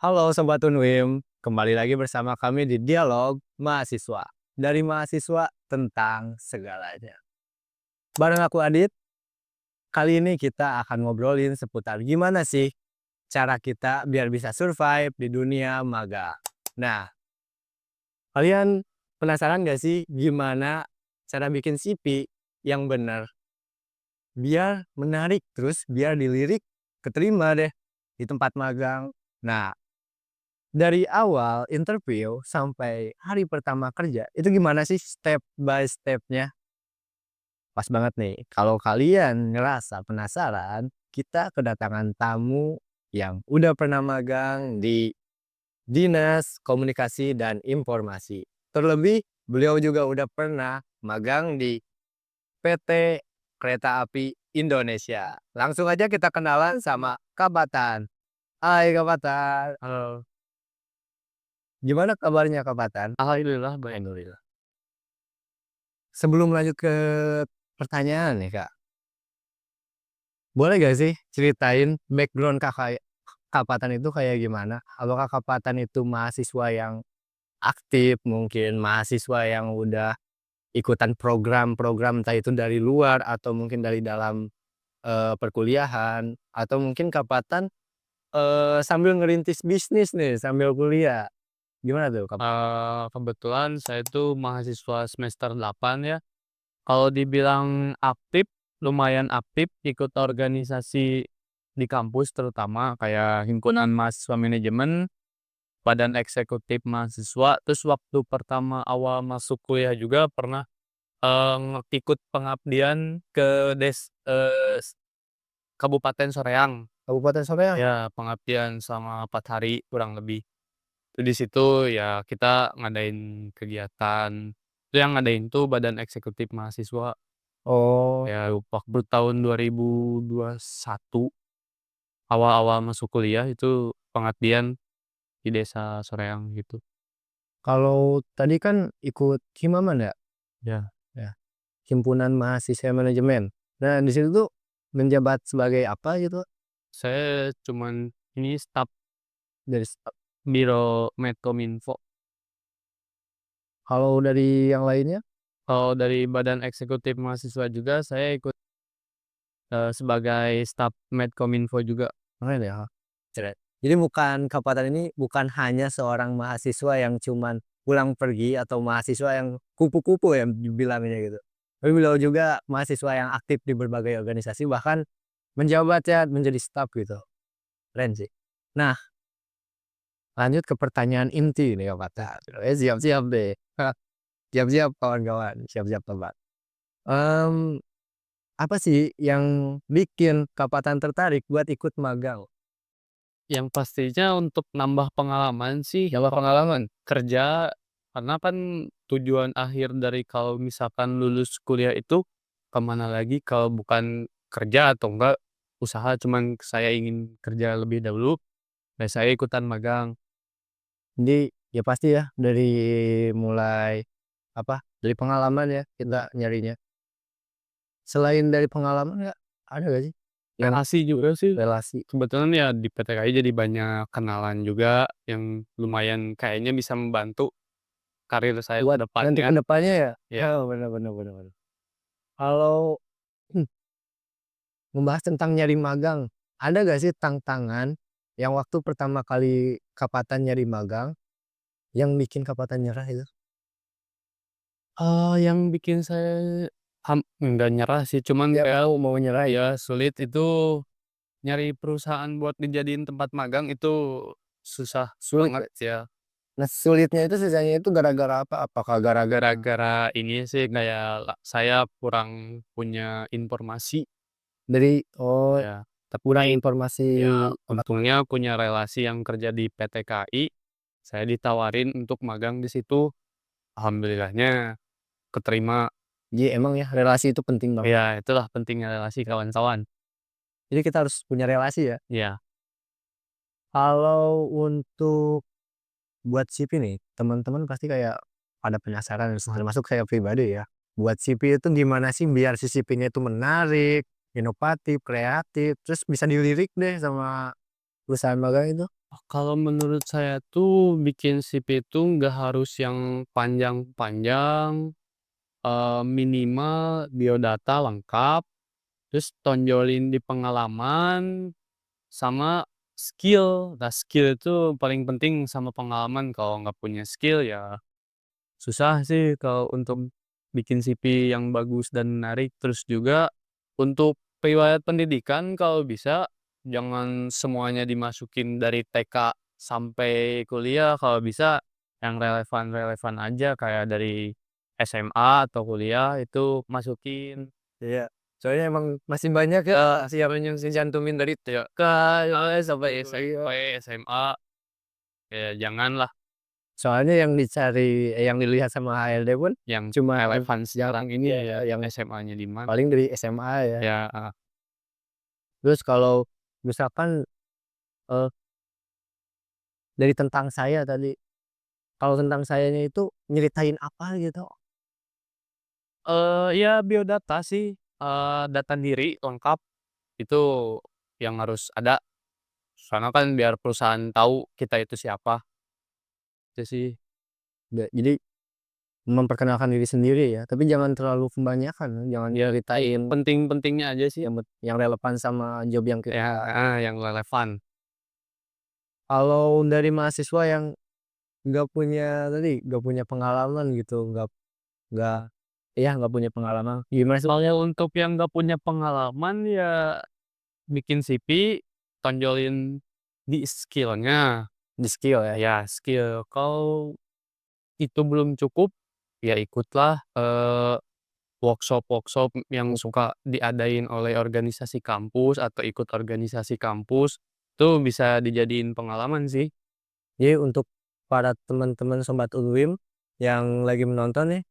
Halo Sobat Unwim, kembali lagi bersama kami di Dialog Mahasiswa. Dari mahasiswa tentang segalanya. Bareng aku Adit, kali ini kita akan ngobrolin seputar gimana sih cara kita biar bisa survive di dunia magang. Nah, kalian penasaran gak sih gimana cara bikin CV yang benar? Biar menarik, terus biar dilirik, keterima deh di tempat magang. Nah, dari awal interview sampai hari pertama kerja, itu gimana sih step by step-nya? Pas banget nih, kalau kalian ngerasa penasaran, kita kedatangan tamu yang udah pernah magang di Dinas Komunikasi dan Informasi. Terlebih, beliau juga udah pernah magang di PT Kereta Api Indonesia. Langsung aja kita kenalan sama Kak Batan. Hai Kak Batan. Halo, Gimana kabarnya Kak Batan? alhamdulillah baik. Alhamdulillah. Sebelum lanjut ke pertanyaan nih Kak, boleh gak sih ceritain background Kakak Kak Patan itu kayak gimana? Apakah Kak Patan itu mahasiswa yang aktif, mungkin mahasiswa yang udah ikutan program-program entah itu dari luar atau mungkin dari dalam, perkuliahan, atau mungkin Kak Patan, sambil ngerintis bisnis nih sambil kuliah, gimana tuh Kak? Kebetulan saya itu mahasiswa semester 8 ya. Kalau dibilang aktif, lumayan aktif ikut organisasi di kampus terutama kayak himpunan mahasiswa manajemen, badan eksekutif mahasiswa, terus waktu pertama awal masuk kuliah juga pernah, ikut pengabdian ke Kabupaten Soreang. Kabupaten Soreang? Ya, pengabdian selama 4 hari kurang lebih. Di situ ya kita ngadain kegiatan, itu yang ngadain tuh badan eksekutif mahasiswa, Oh, ya waktu tahun 2021 awal-awal masuk kuliah itu pengabdian di desa Soreang gitu. kalau tadi kan ikut Himaman ya? Ya, Ya, Himpunan Mahasiswa Manajemen. Nah, di situ tuh menjabat sebagai apa gitu? saya cuman ini staf Dari Biro Medkominfo. kalau dari yang lainnya? Kalau dari badan eksekutif mahasiswa juga saya ikut, sebagai staf Medkominfo juga. Keren ya. Keren. Jadi bukan Kak ini bukan hanya seorang mahasiswa yang cuman pulang pergi atau mahasiswa yang kupu-kupu ya dibilangnya gitu. Tapi beliau juga mahasiswa yang aktif di berbagai organisasi bahkan menjabat ya menjadi staf gitu. Keren sih. Nah, lanjut ke pertanyaan inti nih Kak Fatah. Siap-siap deh. Siap-siap kawan-kawan, siap-siap teman. Mmm, apa sih yang bikin Kak tertarik buat ikut magang? Yang pastinya untuk nambah pengalaman sih, Dapat pengalaman? kerja, karena kan tujuan akhir dari kalau misalkan lulus kuliah itu kemana lagi kalau bukan kerja atau enggak usaha, cuman saya ingin kerja lebih dahulu, nah saya ikutan magang. Jadi, ya pasti ya dari mulai, apa, dari pengalaman ya kita nyarinya. Selain dari pengalaman nggak, ada nggak sih yang Relasi juga sih, relasi? kebetulan ya di PTKI jadi banyak kenalan juga yang lumayan kayaknya bisa membantu karir saya ke Buat nanti ke depannya. depannya ya? Ya, Oh, bener bener bener bener. Kalau, membahas tentang nyari magang, ada nggak sih tantangan yang waktu pertama kali Kapatan nyari magang, yang bikin Kapatan nyerah itu? yang bikin saya enggak nyerah sih, cuman Ya kayak mau nyerah ya? ya sulit itu nyari perusahaan buat dijadiin tempat magang itu susah Sulit banget ya? ya. Nah sulitnya itu sisanya itu gara-gara apa? Apakah gara-gara Gara-gara ini sih kayak saya kurang punya informasi dari oh, ya. kurang Tapi informasi ya apa untungnya punya relasi yang kerja di PT KAI, saya ditawarin untuk magang di situ. Alhamdulillahnya keterima. jadi emang ya relasi itu penting banget. Ya itulah pentingnya relasi kawan-kawan. Jadi kita harus punya relasi ya. Ya, Kalau untuk buat CV nih, teman-teman pasti kayak pada penasaran termasuk saya pribadi ya. Buat CV itu gimana sih biar si CV-nya itu menarik, inovatif, kreatif, terus bisa dilirik deh sama perusahaan magang itu? Kalau menurut saya tuh bikin CV itu nggak harus yang panjang-panjang, minimal biodata lengkap, terus tonjolin di pengalaman, sama skill. Nah, skill itu paling penting sama pengalaman, kalau nggak punya skill ya susah sih kalau untuk bikin CV yang bagus dan menarik. Terus juga untuk riwayat pendidikan kalau bisa jangan semuanya dimasukin dari TK sampai kuliah, kalau bisa yang relevan-relevan aja kayak dari SMA atau kuliah itu masukin. Iya, soalnya emang masih banyak ya, yang dicantumin dari TK sampai SMA. Sampai SMA, ya janganlah Soalnya yang dicari yang dilihat sama HRD pun yang cuma relevan sekarang ini iya, ya, yang SMA-nya di mana. paling dari SMA ya. Ya, heeh. Terus kalau misalkan, eee, dari tentang saya tadi, kalau tentang sayanya itu nyeritain apa gitu? Ya biodata sih, data diri lengkap, itu yang harus ada. Soalnya kan biar perusahaan tahu kita itu siapa, itu sih. Jadi memperkenalkan diri sendiri ya, tapi jangan terlalu kebanyakan, jangan Ya ceritain penting-pentingnya aja sih, yang relevan sama job yang kita. ya heeh, yang relevan. Kalau dari mahasiswa yang nggak punya pengalaman gitu, nggak nggak punya pengalaman, gimana sih Kalau untuk yang nggak punya pengalaman ya bikin CV, tonjolin di skill-nya, di skill ya? ya skill. Kalau itu belum cukup, ya ikutlah, workshop-workshop yang suka diadain oleh organisasi kampus atau ikut organisasi kampus, itu bisa dijadiin pengalaman sih. Jadi untuk para teman-teman sobat UNWIM yang lagi menonton nih,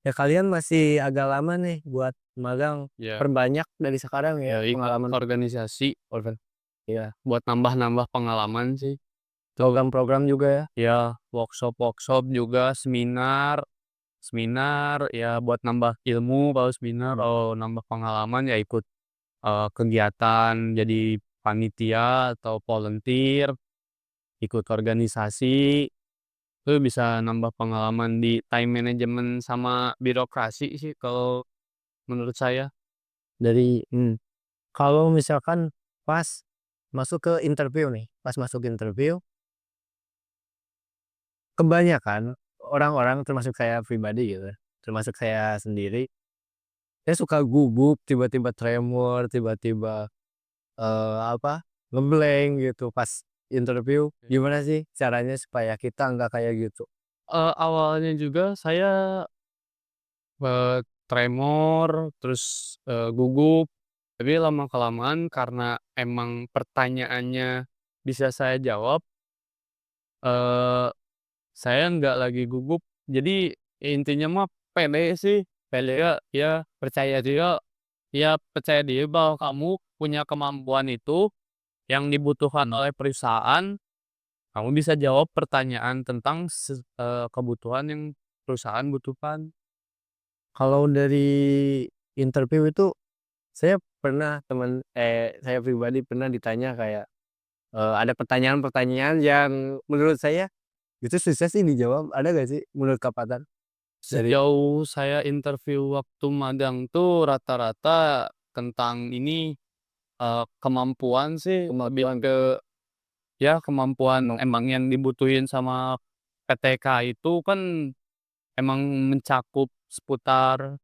ya kalian masih agak lama nih buat magang, Ya, perbanyak dari sekarang ya ya ikut pengalaman organisasi iya, buat nambah-nambah pengalaman sih. program-program juga ya. Ya, workshop-workshop juga, seminar seminar, ya buat nambah ilmu kalau seminar, kalau nambah pengalaman ya ikut, kegiatan jadi panitia atau volunteer, ikut organisasi, itu bisa nambah pengalaman di time management sama birokrasi sih kalau menurut saya. Dari kalau misalkan pas masuk ke interview nih, pas masuk interview, kebanyakan orang-orang termasuk saya pribadi gitu, termasuk saya sendiri, saya suka gugup, tiba-tiba tremor, tiba-tiba, nge-blank gitu pas interview. Gimana sih caranya supaya kita nggak kayak gitu? Awalnya juga saya, tremor, terus, gugup, tapi lama-kelamaan karena emang pertanyaannya bisa saya jawab, eee, saya nggak lagi gugup. Jadi intinya mah pede sih, pede ya ya percaya diri ya percaya diri bahwa kamu punya kemampuan itu yang dibutuhkan oleh perusahaan, kamu bisa jawab pertanyaan tentang kebutuhan yang perusahaan butuhkan. Kalau dari interview itu saya pernah saya pribadi pernah ditanya kayak, ada pertanyaan-pertanyaan yang menurut saya itu susah sih dijawab, ada nggak sih menurut Kak Fathan? Dari Sejauh saya interview waktu magang tuh rata-rata tentang ini, kemampuan sih, lebih kemampuan ke ya kemampuan emang yang dibutuhin sama PTK itu kan emang mencakup seputar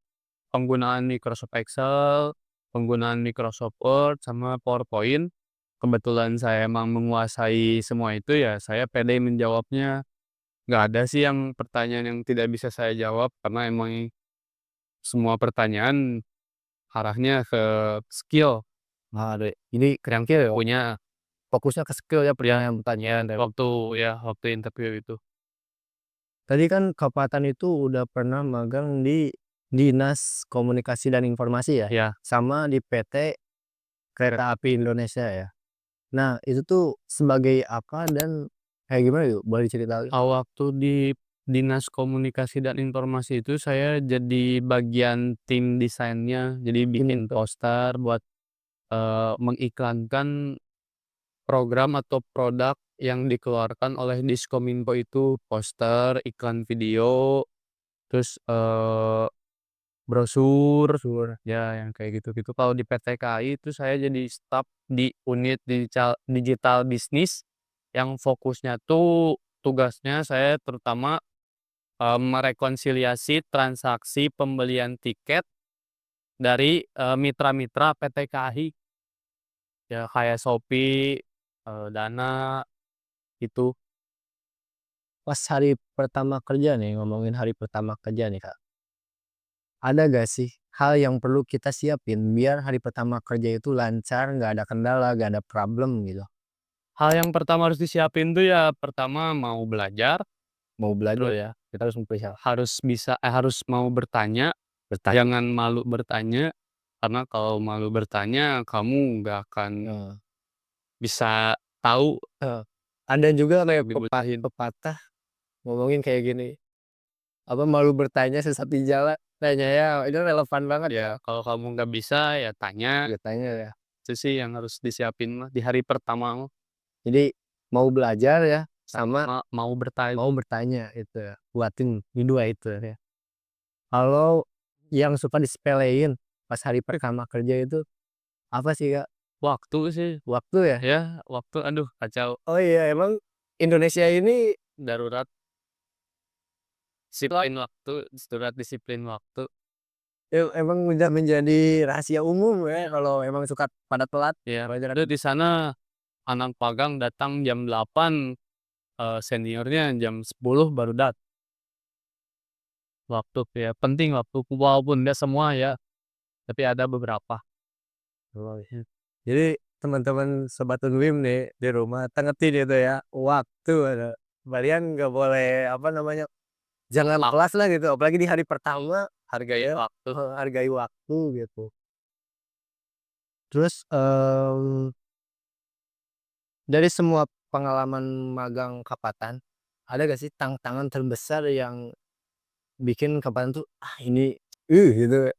penggunaan Microsoft Excel, penggunaan Microsoft Word, sama PowerPoint. Kebetulan saya emang menguasai semua itu ya saya pede menjawabnya. Nggak ada sih yang pertanyaan yang tidak bisa saya jawab karena emang semua pertanyaan arahnya ke skill ini kerangkil ya, punya fokusnya ke skill ya ya pertanyaan-pertanyaan dari waktu interview itu. tadi kan Kak Fathan itu udah pernah magang di Dinas Komunikasi dan Informasi ya? Ya, Sama di PT Kereta Api Indonesia ya? Nah itu tuh sebagai apa dan kayak gimana yuk? Boleh diceritain? waktu di Dinas Komunikasi dan Informasi itu saya jadi bagian tim desainnya, jadi Ini bikin poster buat, mengiklankan program atau produk yang dikeluarkan oleh Diskominfo itu poster, iklan video, terus, brosur, ya yang kayak gitu-gitu. Kalau di PT KAI itu saya jadi staf di unit digital bisnis yang fokusnya tuh tugasnya saya terutama, merekonsiliasi transaksi pembelian tiket dari, mitra-mitra PT KAI, ya kayak Shopee, Dana, itu. Pas hari pertama kerja nih, ngomongin hari pertama kerja nih, Kak. Ada gak sih hal yang perlu kita siapin biar hari pertama kerja itu lancar, nggak ada kendala, nggak ada problem gitu? Hal yang pertama harus disiapin tuh ya pertama mau belajar, Mau belajar terus ya, kita harus mempersiapkan harus mau bertanya, bertanya. jangan malu bertanya, karena kalau malu bertanya kamu nggak akan Heeh, bisa tahu heeh. Ada juga kayak dibutuhin. pepatah ngomongin kayak gini, apa, "Malu bertanya sesat di jalan." Tanya ya, itu relevan banget ya, Ya kalau kamu nggak bisa ya tanya, bertanya ya. itu sih yang harus disiapin mah di hari pertama mah, Jadi mau belajar ya, sama sama mau bertanya. mau bertanya itu ya, kuatin di 2 itu ya. Kalau yang suka disepelein pas hari pertama kerja itu apa sih, Kak? Waktu sih, Waktu ya? ya waktu aduh kacau, Oh iya, emang Indonesia ini darurat disiplin waktu, darurat disiplin waktu. emang udah menjadi rahasia umum ya kalau emang suka pada telat Ya, pelajaran. itu di sana anak magang datang jam 8, seniornya jam 10 baru waktu ya penting waktu, walaupun nggak semua ya, tapi ada beberapa. Oh iya. Jadi teman-teman sobat Unwim nih di rumah tengetin itu ya, waktu ada. Kalian nggak boleh apa namanya, jangan Mak kelas lah gitu, apalagi di hari pertama hargai ya, waktu. hargai waktu gitu. Terus, dari semua pengalaman magang Kapatan, ada gak sih tantangan terbesar yang bikin Kapatan tuh, "Ah ini, gitu."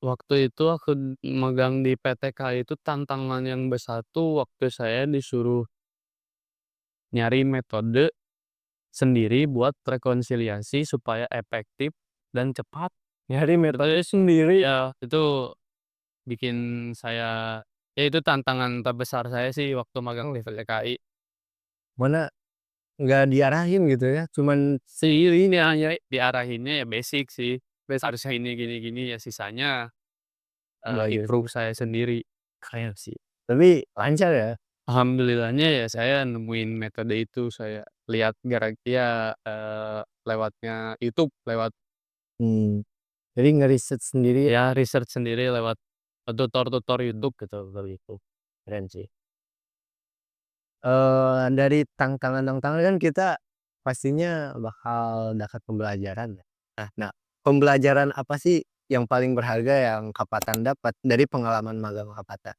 Waktu itu aku magang di PTK itu tantangan yang besar tuh waktu saya disuruh nyari metode sendiri buat rekonsiliasi supaya efektif dan cepat. Nyari metode sendiri, Ya, itu bikin saya ya itu tantangan terbesar saya sih waktu magang di PTKI. mana nggak diarahin gitu ya, cuman Seiringnya hanya diarahinnya ya basic sih, harusnya ini gini gini, ya sisanya, belajar improve saya sendiri. keren sih. Tapi lancar ya? Alhamdulillahnya ya saya nemuin metode itu, saya lihat ya, lewatnya YouTube, lewat Mmm, jadi ngeriset sendiri, ya research sendiri lewat, tutor-tutor YouTube gitu, begitu. keren sih. Dari tantangan-tantangan kan kita pastinya bakal dapat pembelajaran ya. Nah, pembelajaran apa sih yang paling berharga yang Kapatan dapat dari pengalaman magang Kapatan?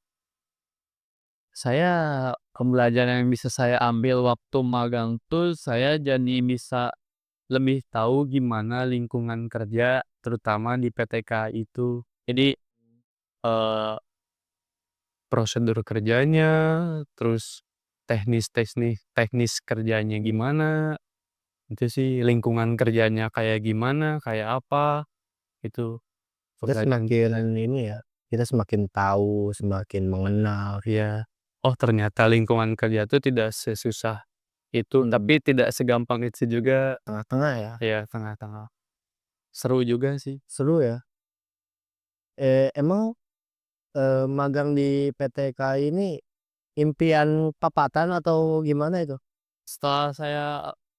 Saya pembelajaran yang bisa saya ambil waktu magang tuh saya jadi bisa lebih tahu gimana lingkungan kerja terutama di PTK itu. Jadi, eee, prosedur kerjanya, terus teknis kerjanya gimana, itu sih lingkungan kerjanya kayak gimana, kayak apa, itu Kita pembelajaran. semakin ini ya, kita semakin tahu, semakin mengenal. Iya. Oh ternyata lingkungan kerja tuh tidak sesusah itu, Mmm, tapi tidak segampang itu juga. tengah-tengah ya, Ya tengah-tengah. Seru juga sih. seru ya. Emang, magang di PTK ini impian Papatan atau gimana itu? Setelah saya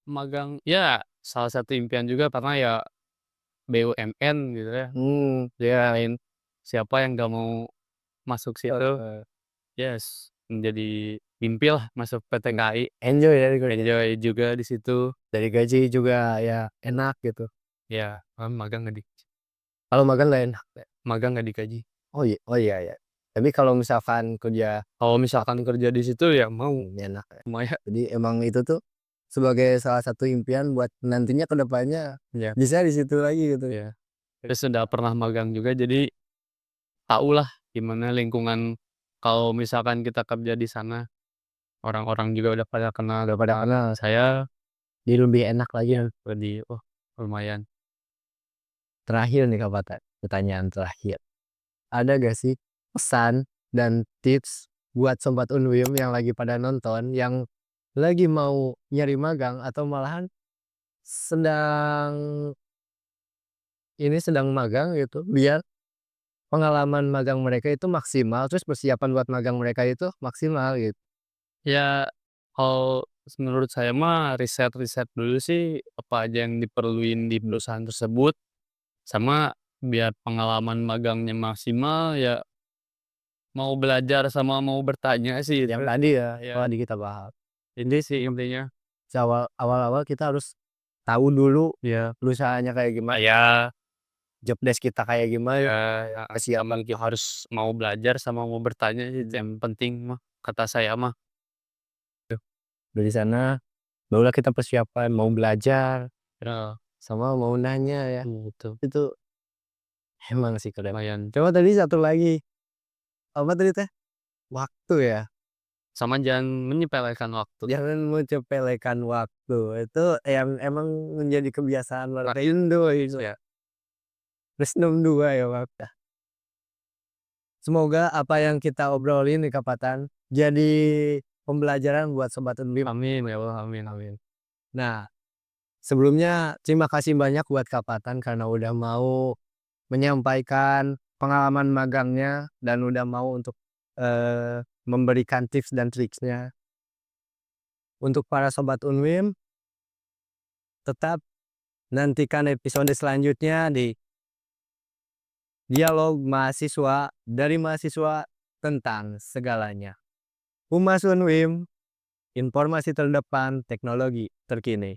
magang ya salah satu impian juga karena ya BUMN gitu ya, Mmm, kirain siapa yang nggak mau masuk situ, heeh, yes, menjadi mimpilah masuk PT KAI, enjoy ya di kerja, enjoy juga di situ, dari gaji juga ya enak gitu. ya magang nggak di Kalau magang nggak enak ya? magang nggak digaji. Oh iya ya. Tapi kalau misalkan kerja, Kalau misalkan kerja di situ ya mau, enak ya. lumayan Jadi emang itu tuh sebagai salah satu impian buat nantinya ke depannya ya, bisa di situ lagi gitu. ya. Terus sudah pernah magang juga jadi tahulah gimana lingkungan kalau misalkan kita kerja di sana. orang-orang juga udah pada kenal Udah pada kenal, saya, jadi lebih enak lagi ya. lebih lumayan. Terakhir nih Kak Fata, pertanyaan terakhir. Ada gak sih pesan dan tips buat sobat Unwim yang lagi pada nonton, yang lagi mau nyari magang atau malahan sedang sedang magang gitu, biar pengalaman magang mereka itu maksimal, terus persiapan buat magang mereka itu maksimal gitu. Ya, kalau menurut saya mah riset-riset dulu sih apa aja yang diperluin di perusahaan tersebut, sama biar pengalaman magangnya maksimal ya mau belajar sama mau bertanya sih Yang itu. tadi ya, Ya, tadi kita bahas. ini sih intinya. Awal-awal kita harus tahu dulu Ya, perusahaannya kayak gimana, ya, job desk kita kayak gimana, ya, sama persiapan harus mau belajar sama mau bertanya sih itu yang penting mah, kata saya mah. dari sana, barulah kita persiapan mau belajar Ya, sama mau nanya ya. gitu, Itu emang sih keren. lumayan. Coba tadi satu lagi, apa tadi teh? Waktu ya. Sama jangan menyepelekan waktu. Jangan menyepelekan waktu. Itu yang emang menjadi kebiasaan Indo itu. Ya, Plus 62 ya Pak. Semoga apa yang kita obrolin di Kapatan jadi pembelajaran buat sobat Unbim. amin ya Allah, amin amin. Nah, sebelumnya terima kasih banyak buat Kapatan karena udah mau menyampaikan pengalaman magangnya dan udah mau untuk memberikan tips dan triksnya. Untuk para sobat Unwim, tetap nantikan episode selanjutnya di Dialog Mahasiswa dari Mahasiswa tentang segalanya. Humas Unwim, informasi terdepan teknologi terkini.